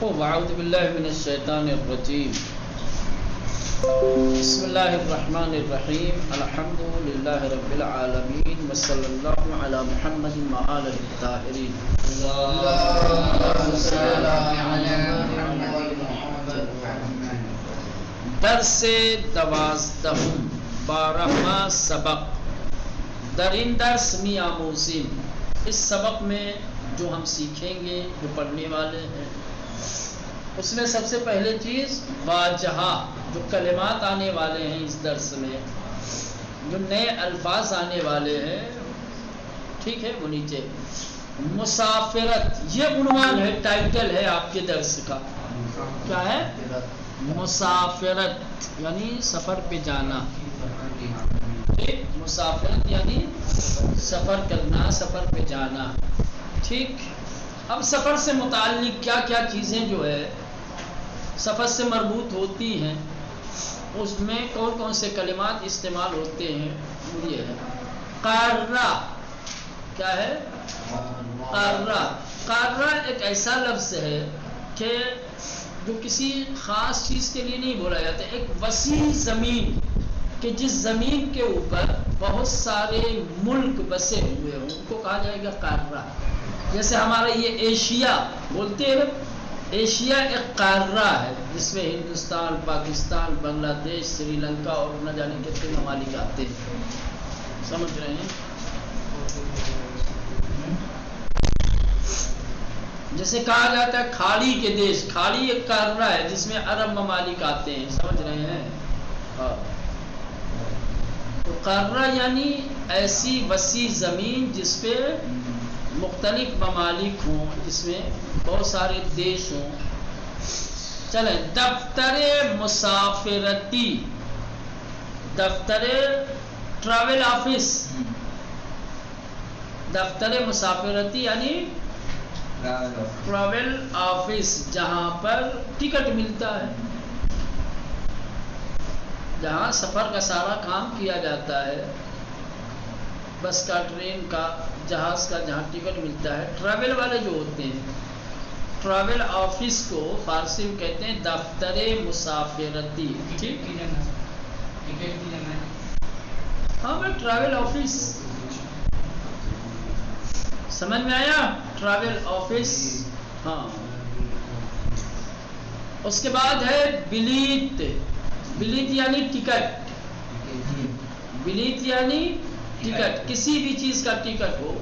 اعوذ باللہ من الشیطان الرجیم بسم اللہ الرحمن الرحیم الحمد للہ رب العالمین وصلی اللہ علی محمد وآلہ الطاہرین درس 12 12واں سبق در این درس می‌آموزیم. اس سبق میں جو ہم سیکھیں گے جو پڑھنے والے ہیں اس میں سب سے پہلے چیز واجہہ جو کلمات آنے والے ہیں اس درس میں جو نئے الفاظ آنے والے ہیں ٹھیک ہے وہ نیچے مسافرت یہ عنوان ہے ٹائٹل ہے آپ کے درس کا کیا ہے مسافرت یعنی سفر پہ جانا مسافرت یعنی سفر کرنا سفر پہ جانا ٹھیک. اب سفر سے متعلق کیا کیا چیزیں جو ہے سفر سے مربوط ہوتی ہیں اس میں کون کون سے کلمات استعمال ہوتے ہیں وہ یہ ہے قارہ. کیا ہے قارہ؟ قارہ ایک ایسا لفظ ہے کہ جو کسی خاص چیز کے لیے نہیں بولا جاتا. ایک وسیع زمین کہ جس زمین کے اوپر بہت سارے ملک بسے ہوئے ہوں ان کو کہا جائے گا قارہ. جیسے ہمارا یہ ایشیا بولتے ہیں ایشیا ایک قارہ ہے جس میں ہندوستان پاکستان بنگلہ دیش سری لنکا اور نہ جانے کتنے ممالک آتے ہیں. سمجھ رہے ہیں؟ جیسے کہا جاتا ہے کھاڑی کے دیش کھاڑی ایک قارہ ہے جس میں عرب ممالک آتے ہیں. سمجھ رہے ہیں؟ تو قارہ یعنی ایسی وسیع زمین جس پہ مختلف ممالک ہوں جس میں بہت سارے دیش ہوں. چلیں دفتر مسافرتی دفتر ٹریول آفس دفتر مسافرتی یعنی ٹریول آفس جہاں پر ٹکٹ ملتا ہے جہاں سفر کا سارا کام کیا جاتا ہے بس کا ٹرین کا جہاز کا جہاں ٹکٹ ملتا ہے. ٹریول والے جو ہوتے ہیں ٹریول آفس کو فارسی میں کہتے ہیں دفتر مسافرتی. ٹھیک ہاں بھائی ٹریول آفس سمجھ میں آیا ٹریول آفس. ہاں اس کے بعد ہے بلیت. بلیت یعنی ٹکٹ بلیت یعنی ٹکٹ کسی بھی چیز کا ٹکٹ ہو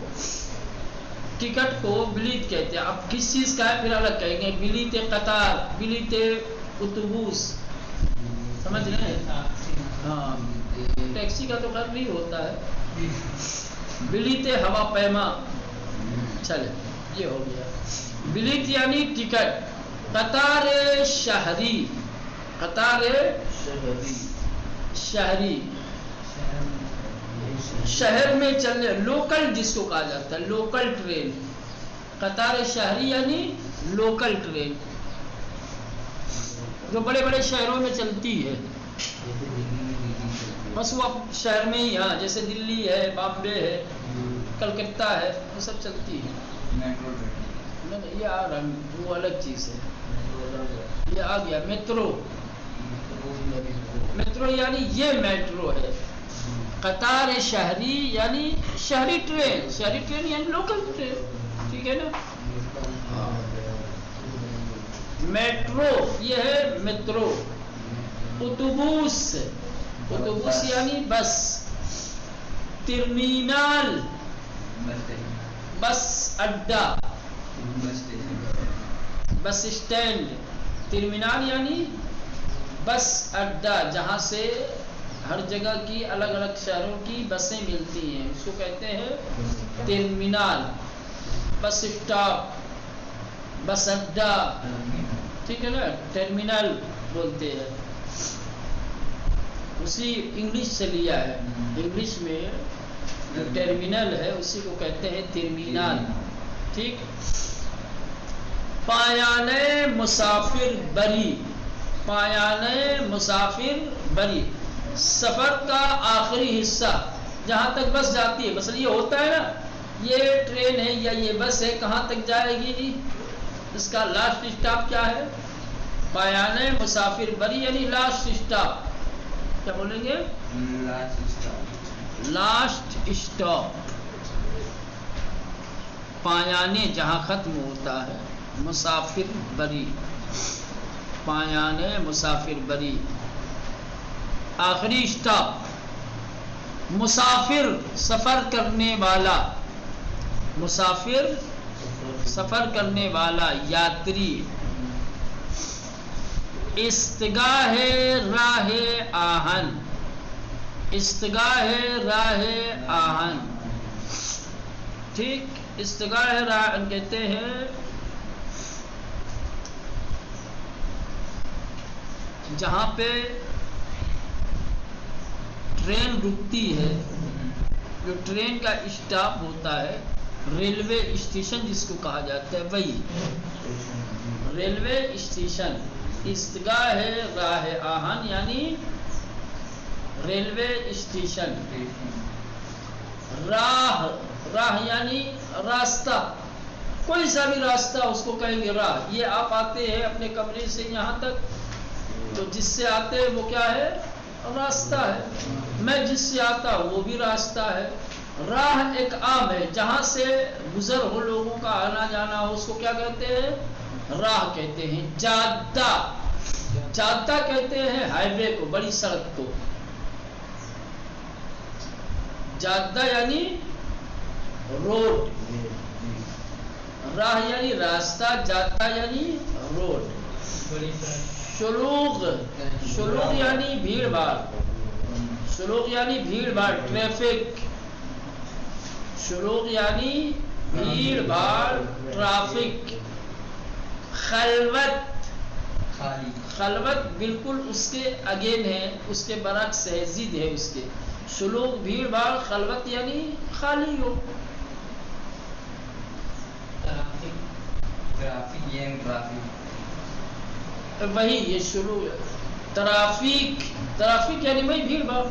ٹکٹ کو بلیت کہتے ہیں. اب کس چیز کا ہے پھر الگ کہیں گے بلیت قطار بلیت اتوبوس. سمجھ رہے ہیں؟ ہاں ٹیکسی کا تو خیر نہیں ہوتا ہے. بلیت ہوا پیما. چلے یہ ہو گیا. بلیت یعنی ٹکٹ. قطار شہری قطار شہری شہر میں چلنے لوکل جس کو کہا جاتا ہے لوکل ٹرین. قطار شہری یعنی لوکل ٹرین جو بڑے بڑے شہروں میں چلتی ہے بس وہ شہر میں ہی. ہاں جیسے دلی ہے بامبے ہے کلکتہ ہے وہ سب چلتی ہے. یہ آ رہا وہ الگ چیز ہے. یہ آ گیا میٹرو. میٹرو یعنی یہ میٹرو ہے. قطار شہری یعنی شہری ٹرین یعنی لوکل ٹرین. ٹھیک ہے نا. میٹرو یہ ہے میٹرو. اتوبوس اتوبوس یعنی بس. ٹرمینل بس اڈا بس اسٹینڈ. ٹرمینل یعنی بس اڈا جہاں سے ہر جگہ کی الگ الگ شہروں کی بسیں ملتی ہیں اس کو کہتے ہیں ٹرمینل. بس اسٹاپ بس اڈا ٹھیک ہے نا ٹرمینل بولتے ہیں. اسی انگلش سے لیا ہے. انگلش میں جو ٹرمینل ہے اسی کو کہتے ہیں ٹرمینل. ٹھیک. پایان مسافر بری پایان مسافر بری سفر کا آخری حصہ جہاں تک بس جاتی ہے. مثلا یہ ہوتا ہے نا یہ ٹرین ہے یا یہ بس ہے کہاں تک جائے گی جی اس کا لاسٹ اسٹاپ کیا ہے؟ پایان مسافر بری، یعنی لاسٹ اسٹاپ. کیا بولیں گے؟ لاسٹ اسٹاپ، پایانے جہاں ختم ہوتا ہے. مسافر بری، پایان مسافر بری، آخری اسٹاپ. مسافر سفر کرنے والا، مسافر سفر کرنے والا، یاتری. استگاہ راہ آہن، استگاہ راہ آہن. ٹھیک، استگاہ راہ کہتے ہیں جہاں پہ ٹرین رکتی ہے، جو ٹرین کا اسٹاپ ہوتا ہے، ریلوے اسٹیشن جس کو کہا جاتا ہے، وہی ریلوے اسٹیشن. استگاہ راہ آہن یعنی ریلوے اسٹیشن. راہ، راہ یعنی راستہ، کوئی سا بھی راستہ اس کو کہیں گے راہ. یہ آپ آتے ہیں اپنے کمرے سے یہاں تک، تو جس سے آتے ہیں وہ کیا ہے؟ راستہ ہے. میں جس سے آتا ہوں وہ بھی راستہ ہے. راہ ایک عام ہے، جہاں سے گزر ہو لوگوں کا آنا جانا ہو، اس کو کیا کہتے ہیں؟ راہ کہتے ہیں. جادہ، جادہ کہتے ہیں ہائی وے کو، بڑی سڑک کو. جادہ یعنی روڈ، راہ یعنی راستہ، جادہ یعنی روڈ. شلوغ، شلوغ یعنی بھیڑ بھاڑ، شلوغ یعنی بھیڑ بھاڑ، ٹریفک. شلوغ یعنی بھیڑ بھاڑ، ٹریفک. خلوت، خلوت بالکل اس کے اگین ہے، اس کے برعکس ہے، ضد ہے اس کے. شلوغ بھیڑ بھاڑ، خلوت یعنی خالی ہو. وہی یہ شلوغ. ترافیک، ترافیک یعنی وہی بھیڑ بھاڑ،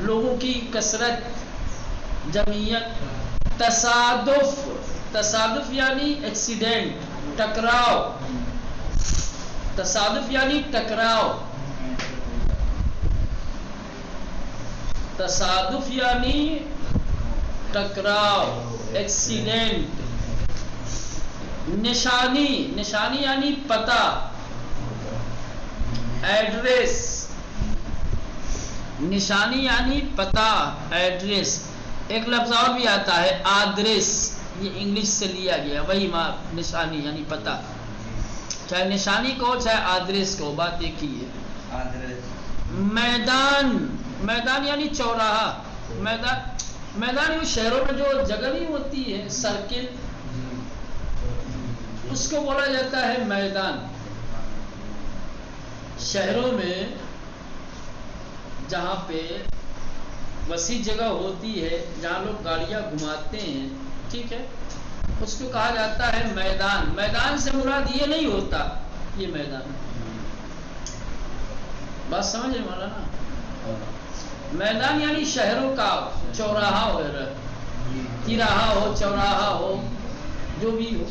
لوگوں کی کثرت، جمعیت. تصادف، تصادف یعنی ایکسیڈنٹ، ٹکراؤ. تصادف یعنی ٹکراؤ، تصادف یعنی ٹکراؤ، ایکسیڈنٹ. نشانی، نشانی یعنی پتہ، ایڈریس. نشانی یعنی پتہ، ایڈریس. ایک لفظ اور بھی آتا ہے آدریس، یہ انگلش سے لیا گیا، وہی نشانی یعنی پتہ. چاہے نشانی کو چاہے آدریس کو، بات ایک ہی ہے. میدان، میدان یعنی چوراہا. میدان، میدان یہ شہروں میں جو جگہ نہیں ہوتی ہے، سرکل، اس کو بولا جاتا ہے میدان. شہروں میں جہاں پہ وسیع جگہ ہوتی ہے، جہاں لوگ گاڑیاں گھماتے ہیں، ٹھیک ہے، اس کو کہا جاتا ہے میدان. میدان سے مراد یہ نہیں ہوتا یہ میدان. بات سمجھ رہے مولانا؟ میدان یعنی شہروں کا چوراہا وغیرہ، تیراہا ہو، چوراہا ہو، جو بھی ہو.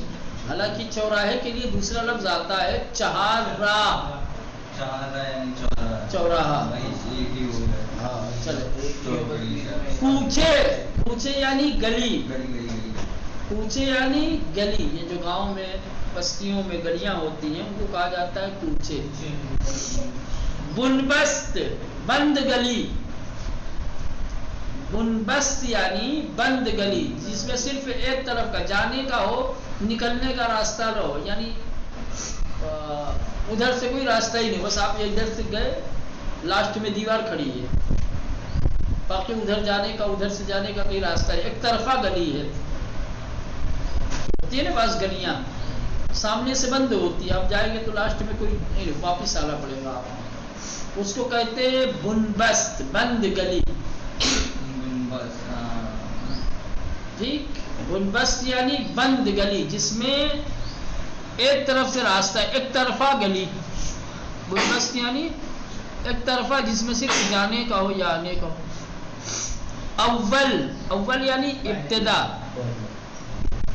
حالانکہ چوراہے کے لیے دوسرا لفظ آتا ہے چہار راہ، چوراہا. ہاں چلے. کوچے، کوچے یعنی گلی، کوچے یعنی گلی. یہ جو گاؤں میں بستیوں میں گلیاں ہوتی ہیں ان کو کہا جاتا ہے کوچے. بنبست، بند گلی. بنبست یعنی بند گلی، جس میں صرف ایک طرف کا جانے کا ہو، نکلنے کا راستہ نہ ہو. یعنی ادھر سے کوئی راستہ ہی نہیں، بس آپ ادھر سے گئے، لاسٹ میں دیوار کھڑی ہے، باقی ادھر جانے کا، ادھر سے جانے کا کوئی راستہ ہے. ایک طرفہ گلی ہے. ہوتی ہے نا بعض گلیاں سامنے سے بند ہوتی ہے، آپ جائیں گے تو لاسٹ میں کوئی نہیں، واپس آنا پڑے گا آپ. اس کو کہتے ہیں بنبست، بند گلی. ٹھیک، بنبست یعنی بند گلی، جس میں ایک طرف سے راستہ ہے، ایک طرفہ گلی. بنبست یعنی ایک طرفہ، جس میں صرف جانے کا ہو یا آنے کا ہو. اول، اول یعنی ابتدا.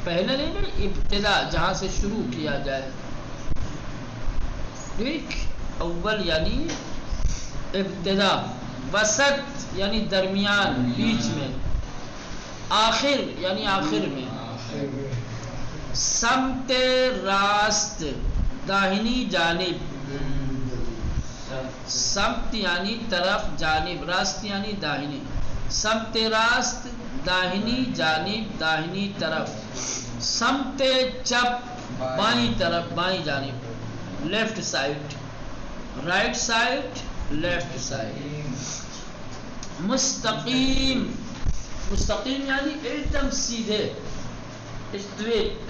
پہلے نہیں، ابتدا جہاں سے شروع کیا جائے. ٹھیک، اول یعنی ابتدا، وسط یعنی درمیان بیچ میں، آخر یعنی آخر میں. سمت راست داہنی جانب، سمت یعنی طرف، جانب راست یعنی داہنی. سمت راست داہنی جانب، داہنی طرف. سمت چپ بائیں طرف، بائیں جانب، left side. Right side, left side. مستقیم، مستقیم یعنی ایک دم سیدھے، اسٹریٹ.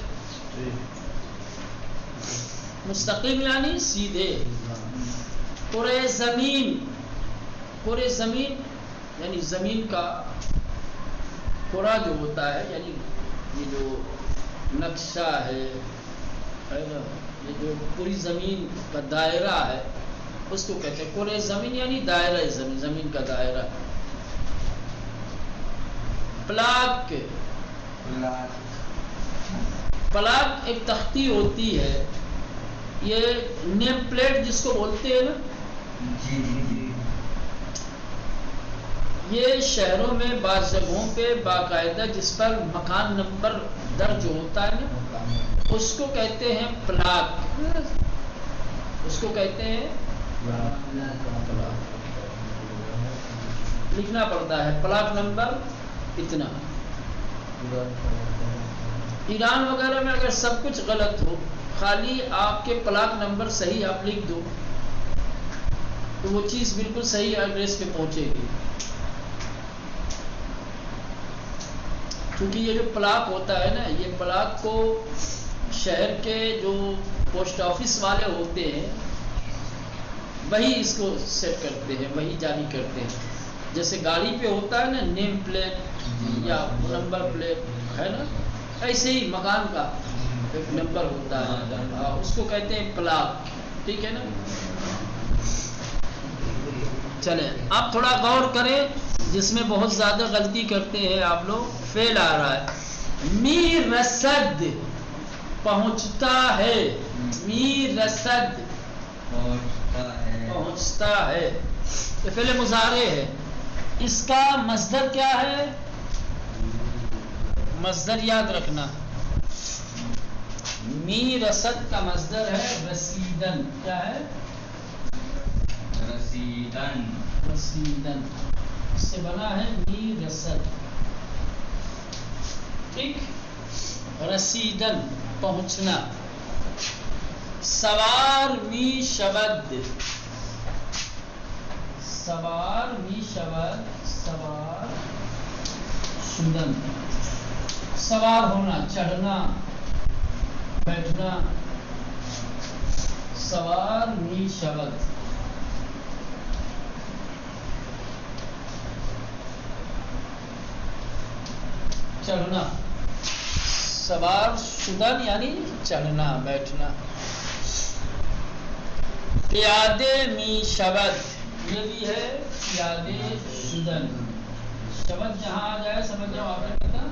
مستقیم یعنی سیدھے. کرۂ زمین، کرۂ زمین یعنی زمین کا کرہ جو ہوتا ہے، یعنی یہ جو نقشہ ہے نا، یہ جو پوری زمین کا دائرہ ہے اس کو کہتے ہیں کرۂ زمین، یعنی دائرہ زمین، زمین کا دائرہ. پلاک، پلاک ایک تختی ہوتی ہے، یہ نیم پلیٹ جس کو بولتے ہیں نا، یہ شہروں میں بعض جگہوں پہ باقاعدہ جس پر مکان نمبر درج ہوتا ہے نا، اس کو کہتے ہیں پلاک. اس کو کہتے ہیں پلاک. لکھنا پڑتا ہے پلاک نمبر اتنا. ایران وغیرہ میں اگر سب کچھ غلط ہو، خالی آپ کے پلاک نمبر صحیح آپ لکھ دو تو وہ چیز بالکل صحیح ایڈریس پہ پہنچے گی. کیونکہ یہ جو پلاک ہوتا ہے نا، یہ پلاک کو شہر کے جو پوسٹ آفس والے ہوتے ہیں وہی اس کو سیٹ کرتے ہیں، وہی جاری کرتے ہیں. جیسے گاڑی پہ ہوتا ہے نا نیم پلیٹ یا نمبر پلیٹ ہے نا، ایسے ہی مکان کا ایک نمبر ہوتا ہے، اس کو کہتے ہیں پلاک. ٹھیک ہے نا. چلیں آپ تھوڑا غور کریں، جس میں بہت زیادہ غلطی کرتے ہیں آپ لوگ. فعل آ رہا ہے می رسد، پہنچتا ہے. می رسد پہنچتا ہے، یہ فعل مضارع ہے. اس کا مصدر کیا ہے؟ مصدر یاد رکھنا، می رسد کا مصدر ہے رسیدن. کیا ہے؟ رسیدن. رسیدن اس سے بنا ہے می رسد. ٹھیک، رسیدن پہنچنا. سوار می شود، سوار می شود، سوار شدن. سوار ہونا، چڑھنا، بیٹھنا. سوار می شود، چڑھنا. سوار شدن یعنی چڑھنا، بیٹھنا. پیادے می شود، یہ بھی ہے پیادے شدن. شبد جہاں آ جائے سمجھ جاؤ آپ نے کہا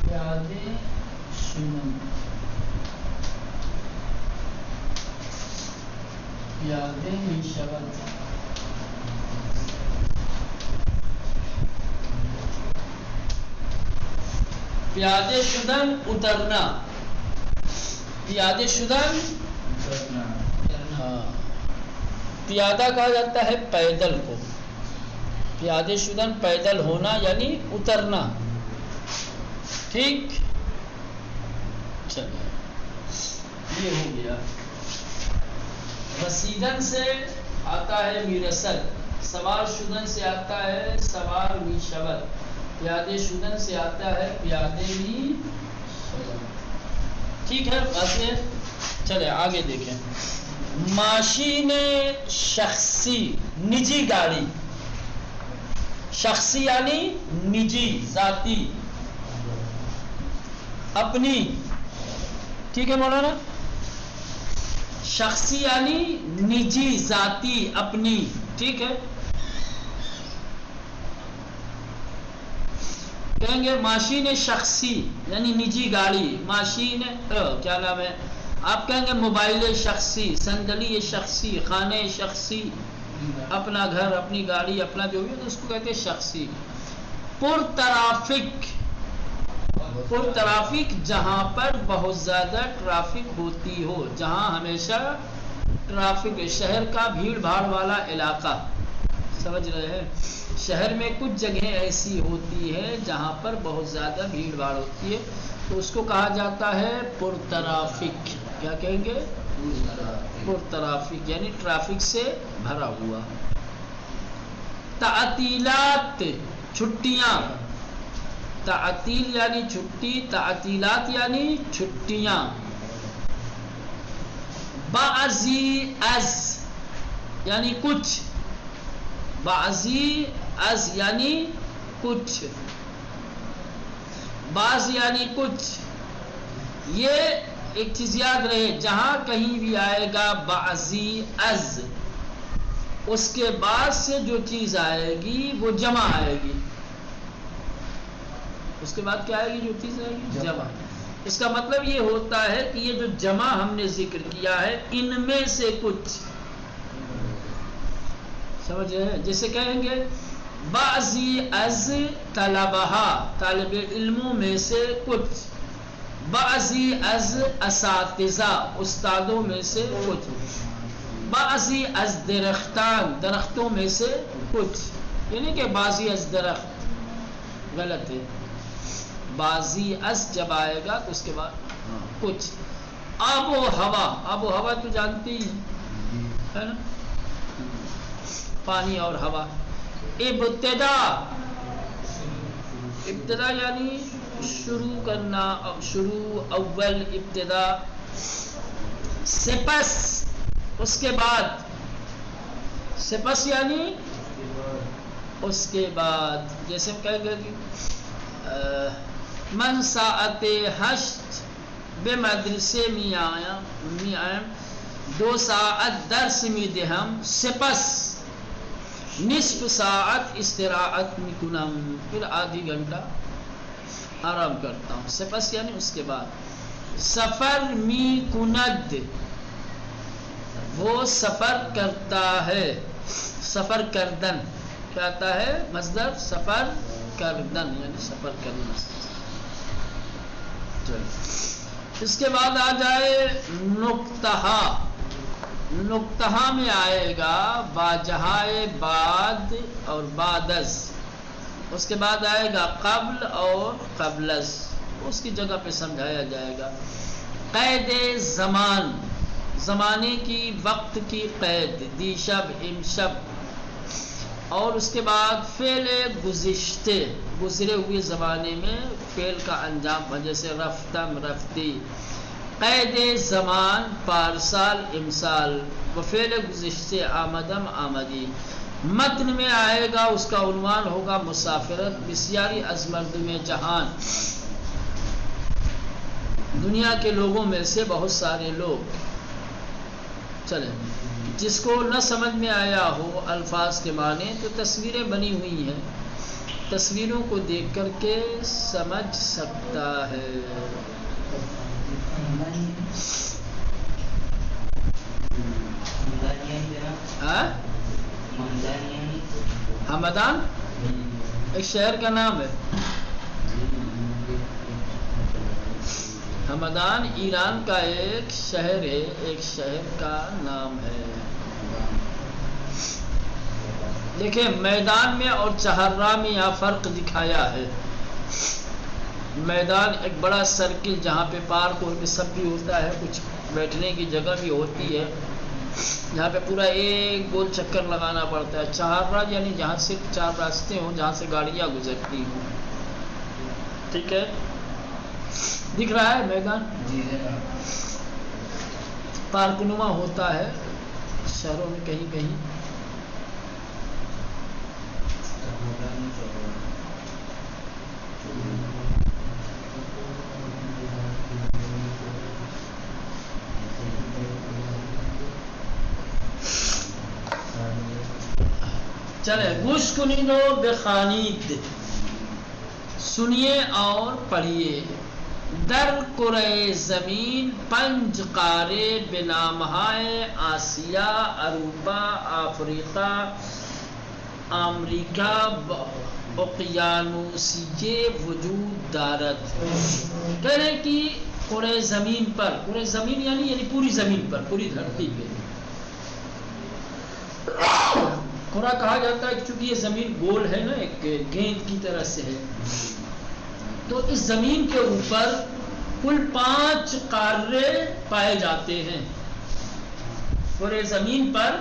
پیادے شدن. پیادے می شود، پیادے شدن اترنا. پیادے شدن اترنا. پیادہ کہا جاتا ہے پیدل کو. پیادے شدن پیدل ہونا یعنی اترنا. ٹھیک، چلیے یہ ہو گیا. رسیدن سے آتا ہے میرسد، سوار شدن سے آتا ہے سوار می شود، پیادے شدن سے آتا ہے پیادے می شود. ٹھیک ہے بس. چلے آگے دیکھیں. ماشین شخصی، نجی گاڑی. شخصی یعنی نجی، ذاتی، اپنی. ٹھیک ہے مولانا. شخصی یعنی نجی، ذاتی، اپنی. ٹھیک ہے. کہیں گے ماشین شخصی یعنی نجی گاڑی، ماشین کیا نام ہے، آپ کہیں گے موبائل شخصی، صندلی شخصی، خانے شخصی، اپنا گھر، اپنی گاڑی، اپنا جو بھی ہے اس کو کہتے ہیں شخصی۔ پرترافک، پرترافک جہاں پر بہت زیادہ ٹرافک ہوتی ہو، جہاں ہمیشہ ٹرافک، شہر کا بھیڑ بھاڑ والا علاقہ، سمجھ رہے ہیں؟ شہر میں کچھ جگہیں ایسی ہوتی ہے جہاں پر بہت زیادہ بھیڑ بھاڑ ہوتی ہے تو اس کو کہا جاتا ہے پرترافک۔ کیا کہیں گے؟ پرترافک یعنی ٹرافک سے بھرا ہوا۔ تعطیلات، چھٹیاں، تعطیل یعنی چھٹی، تعطیلات یعنی چھٹیاں۔ بعضی از یعنی کچھ، بعضی از یعنی کچھ، بعض یعنی کچھ۔ یہ ایک چیز یاد رہے، جہاں کہیں بھی آئے گا بعضی از، اس کے بعد سے جو چیز آئے گی وہ جمع آئے گی۔ اس کے بعد کیا آئے گی؟ جو چیز آئے گی جمع۔ اس کا مطلب یہ ہوتا ہے کہ یہ جو جمع ہم نے ذکر کیا ہے ان میں سے کچھ، سمجھ رہے ہیں؟ جیسے کہیں گے بعضی از طلبہا، طالب علموں میں سے کچھ، بعضی از اساتذہ، استادوں میں سے کچھ، بعضی از درختان، درختوں میں سے کچھ، یعنی کہ بعضی از درخت، غلط ہے، بعضی از جب آئے گا تو اس کے بعد کچھ۔ آب و ہوا، آب و ہوا تو جانتی ہے نا، پانی اور ہوا۔ ابتدا، ابتدا یعنی شروع کرنا، شروع، اول، ابتدا۔ سپس، اس کے بعد، سپس یعنی اس کے بعد۔ جیسے ہم کہیں گے کہ من ساعت ہشت بے مدرسے می آیم، 2 ساعت درس می دهم، سپس نصف ساعت استراحت می کنم، پھر آدھی گھنٹہ آرام کرتا ہوں۔ سپس یعنی اس کے بعد۔ سفر می کند، وہ سفر کرتا ہے، سفر کردن کیا آتا ہے؟ مصدر سفر کردن یعنی سفر کرنا۔ اس کے بعد آ جائے نقطہ، نقطہ میں آئے گا واجہائے بعد اور بعد از، اس کے بعد آئے گا قبل اور قبل از، اس کی جگہ پہ سمجھایا جائے گا۔ قید زمان، زمانے کی، وقت کی قید، دیشب، امشب۔ اور اس کے بعد فعل گزشتے، گزرے ہوئے زمانے میں فعل کا انجام، جیسے رفتم، رفتی۔ قید زمان، پارسال، امسال، و فعل گزشتے، آمدم، آمدی۔ متن میں آئے گا، اس کا عنوان ہوگا مسافرت، بسیاری از مردم جہان، دنیا کے لوگوں میں سے بہت سارے لوگ۔ چلیں، جس کو نہ سمجھ میں آیا ہو الفاظ کے معنی تو تصویریں بنی ہوئی ہیں، تصویروں کو دیکھ کر کے سمجھ سکتا ہے۔ ہمدان ایک شہر کا نام ہے، ہمدان ایران کا ایک شہر ہے، ایک شہر کا نام ہے۔ دیکھیں میدان میں اور چہرہ میں یہاں فرق دکھایا ہے۔ میدان ایک بڑا سرکل جہاں پہ پارک اور سب بھی ہوتا ہے، کچھ بیٹھنے کی جگہ بھی ہوتی ہے، جہاں پہ پورا ایک گول چکر لگانا پڑتا ہے۔ چہرہ یعنی جہاں سے 4 راستے ہوں، جہاں سے گاڑیاں گزرتی ہوں، ٹھیک ہے؟ دکھ رہا ہے میدان؟ پارک نما ہوتا ہے شہروں میں کہیں کہیں۔ چلے گوش کنید و بخوانید، سنیے اور پڑھیے. در کرۂ زمین پنج قارے بنامہائے آسیا اروپا افریقہ امریکہ اقیانوسیہ وجود دارت. کہہ رہے کہ کرۂ زمین پر، کرۂ زمین یعنی پوری زمین پر، پوری دھرتی پہ. کرہ کہا جاتا ہے چونکہ یہ زمین گول ہے نا، ایک گیند کی طرح سے ہے، تو اس زمین کے اوپر کل 5 قارے پائے جاتے ہیں. پورے زمین پر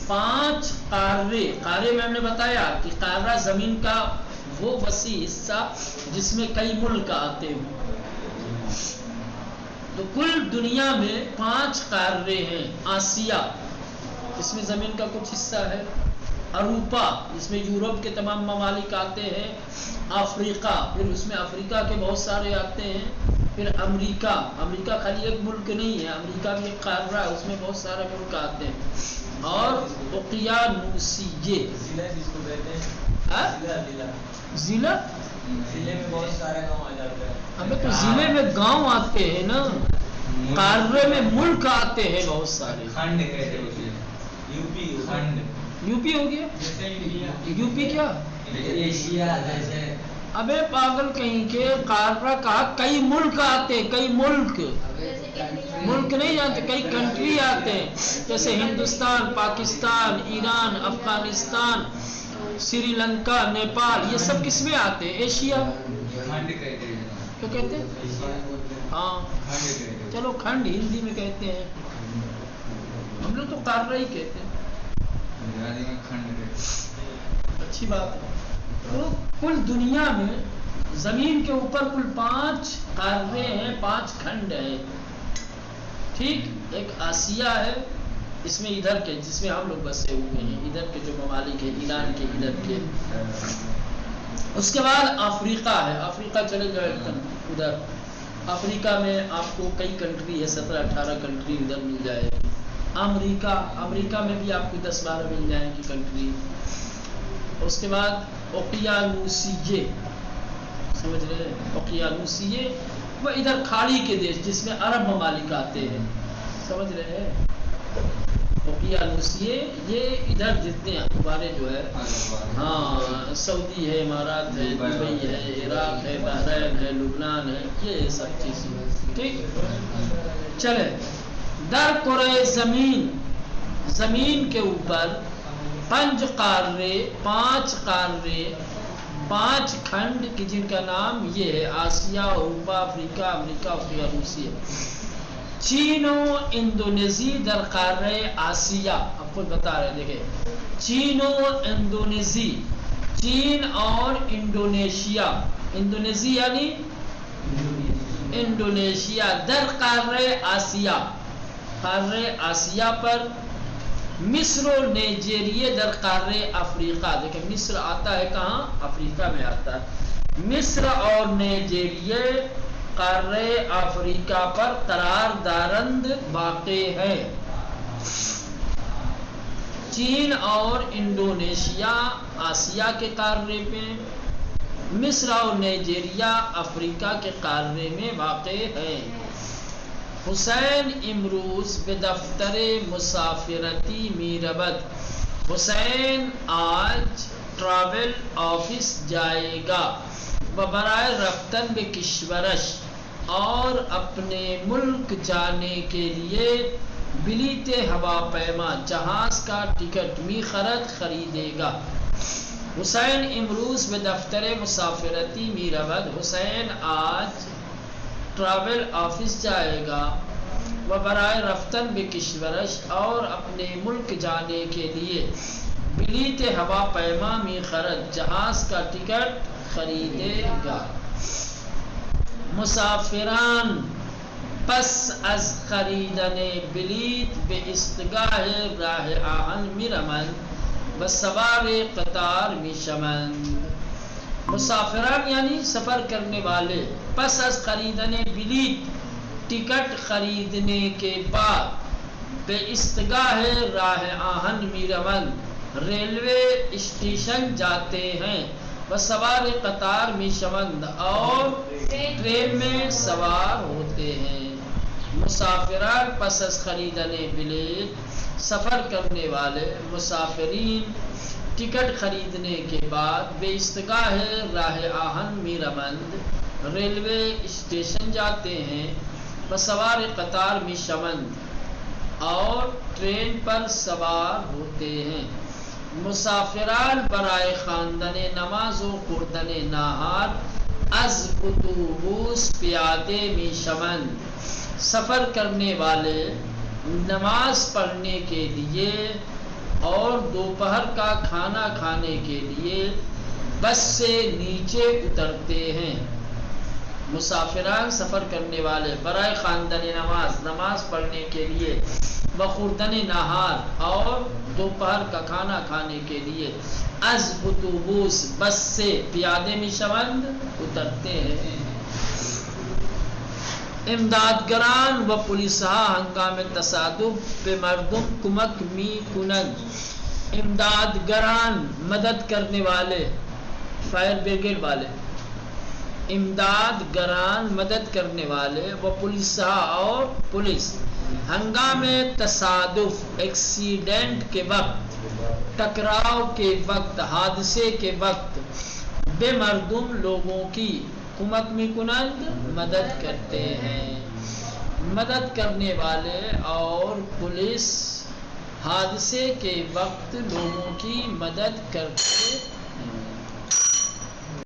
5 قارے میں ہم نے بتایا کہ قارہ زمین کا وہ وسیع حصہ جس میں کئی ملک آتے ہیں. تو کل دنیا میں 5 قارے ہیں. آسیہ، اس میں زمین کا کچھ حصہ ہے. اروپا، جس میں یورپ کے تمام ممالک آتے ہیں. افریقہ، پھر اس میں افریقہ کے بہت سارے آتے ہیں. پھر امریکہ، امریکہ خالی ایک ملک نہیں ہے، امریکہ بھی ایک قارہ ہے، اس میں بہت سارے ملک آتے ہیں. اور اقیانوسیہ، ضلع ضلع میں بہت سارے گاؤں آ جاتے ہیں. ابھی تو ضلع میں گاؤں آتے ہیں نا، قارے میں ملک آتے ہیں بہت سارے. کھنڈ کہتے ہیں اسے، یوپی کھنڈ. یوپی ہو گیا، یوپی کیا؟ ایشیا جیسے. ابے پاگل کہیں کے، قارہ کہا کئی ملک آتے، کئی ملک نہیں جانتے، کئی کنٹری آتے ہیں، جیسے ہندوستان، پاکستان، ایران، افغانستان، سری لنکا، نیپال، یہ سب کس میں آتے ہیں؟ ایشیا. کھنڈ کہتے ہیں. کیا کہتے ہیں؟ ہاں چلو کھنڈ ہندی میں کہتے ہیں، ہم لوگ تو قارہ ہی کہتے ہیں. اچھی بات ہے. تو کل دنیا میں زمین کے اوپر کل 5 قارے ہیں، 5 کھنڈ ہیں. ٹھیک. ایک آسیہ ہے، اس میں ادھر کے جس میں ہم لوگ بسے ہوئے ہیں، ادھر کے جو ممالک ہیں، ایران کے ادھر کے. اس کے بعد افریقہ ہے. افریقہ چلے جائے ادھر. افریقہ میں آپ کو کئی کنٹری ہے، 17-18 کنٹری ادھر مل جائے گی. امریکہ میں بھی آپ کو 10-12 مل جائیں گی کنٹری. اس کے بعد اقیانوسیہ، سمجھ رہے ہیں؟ اقیانوسیہ وہ ادھر کھاڑی کے دیش جس میں عرب ممالک آتے ہیں، سمجھ رہے ہیں؟ اقیانوسیہ یہ ادھر جتنے ہمارے جو ہے، ہاں سعودی ہے، امارات ہے، دبئی ہے، عراق ہے، بحرین ہے، لبنان ہے، یہ سب چیزیں. ٹھیک. چلے. در کرۂ زمین کے اوپر 5 قارے، 5 کھنڈ کی جن کا نام یہ ہے: آسیہ، اروپا، افریقہ، امریکہ، اقیانوسیہ. چین و اندونیزی در قارۂ آسیہ. آپ خود بتا رہے دیکھیں، چین و اندونیزی، چین اور انڈونیشیا، انڈونیزی یعنی انڈونیشیا، در قارۂ آسیہ، قارۂ آسیہ پر. مصر و نائجیریا در قارۂ افریقہ. دیکھیں مصر آتا ہے کہاں؟ افریقہ میں آتا ہے. مصر اور نائجیریا قارۂ افریقہ پر قرار دارند واقع ہے. چین اور انڈونیشیا آسیہ کے قارے میں، مصر اور نائجیریا افریقہ کے قارے میں واقع ہے. حسین امروز به دفتر مسافرتی میرود. حسین آج ٹریول آفس جائے گا و برائے رفتن به کشورش، اور اپنے ملک جانے کے لیے بلیت ہواپیما، جہاز کا ٹکٹ میخرد خریدے گا. حسین امروز به دفتر مسافرتی میرود. حسین آج ٹریول آفس جائے گا و برائے رفتن به کشورش، اور اپنے ملک جانے کے لیے بلیت ہواپیما میخرد، جہاز کا ٹکٹ خریدے گا. مسافران پس از خریدن بلیت به استگاه راه آهن میروند و سوار قطار میشوند. مسافران یعنی سفر کرنے والے، پس از خریدن بلیت، ٹکٹ خریدنے کے بعد، به استگاه راہ آہن میروند، ریلوے اسٹیشن جاتے ہیں، و سوار قطار می شوند اور ٹرین میں سوار ہوتے ہیں. مسافران پس از خریدنے بلیط سفر کرنے والے مسافرین ٹکٹ خریدنے کے بعد بے استگاہ راہ آہن می روند ریلوے اسٹیشن جاتے ہیں. و سوار قطار می شوند اور ٹرین پر سوار ہوتے ہیں. مسافران برائے خواندن نماز و خوردن ناہار از اتوبوس پیادے می شوند. سفر کرنے والے نماز پڑھنے کے لیے اور دوپہر کا کھانا کھانے کے لیے بس سے نیچے اترتے ہیں. مسافران سفر کرنے والے برائے خواندن نماز پڑھنے کے لیے بخوردن نہار اور دوپہر کا کھانا کھانے کے لیے از اتوبوس بس سے پیادے می شوند اترتے ہیں. امدادگران و پولیسها ہنگام تصادف به مردم کمک می کنند. امدادگران مدد کرنے والے فائر بریگیڈ والے امدادگران مدد کرنے والے و پولیسها اور پولیس ہنگام تصادف ایکسیڈنٹ کے وقت ٹکراؤ کے وقت حادثے کے وقت بے مردم لوگوں کی کمک می کنند مدد کرتے ہیں. مدد کرنے والے اور پولیس حادثے کے وقت لوگوں کی مدد کرتے